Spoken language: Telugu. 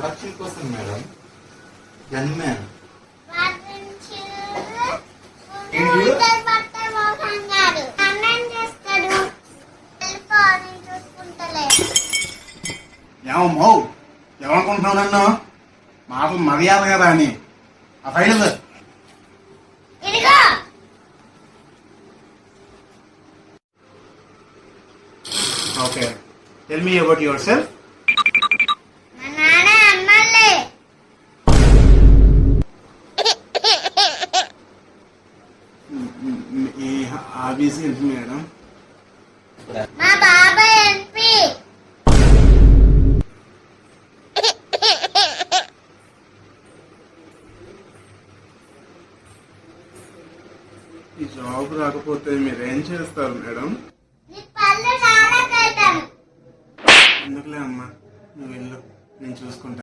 ప్రొడక్షన్ కోసం మేడం. గన్మ్యాన్. ఏమో ఏమనుకుంటున్నావు నన్ను? మాటలు మర్యాద కదా అని. ఆ file okay, tell me about your self. ఈ హాబీస్ ఏంటి మేడం? మా బాబాయ్ ఎంపీ. ఈ జాబ్ రాకపోతే మీరేం చేస్తారు మేడం? పళ్ళు నానబెట్టాను. ఎందుకులే అమ్మా, నువ్వు వెళ్ళు, నేను చూసుకుంటా.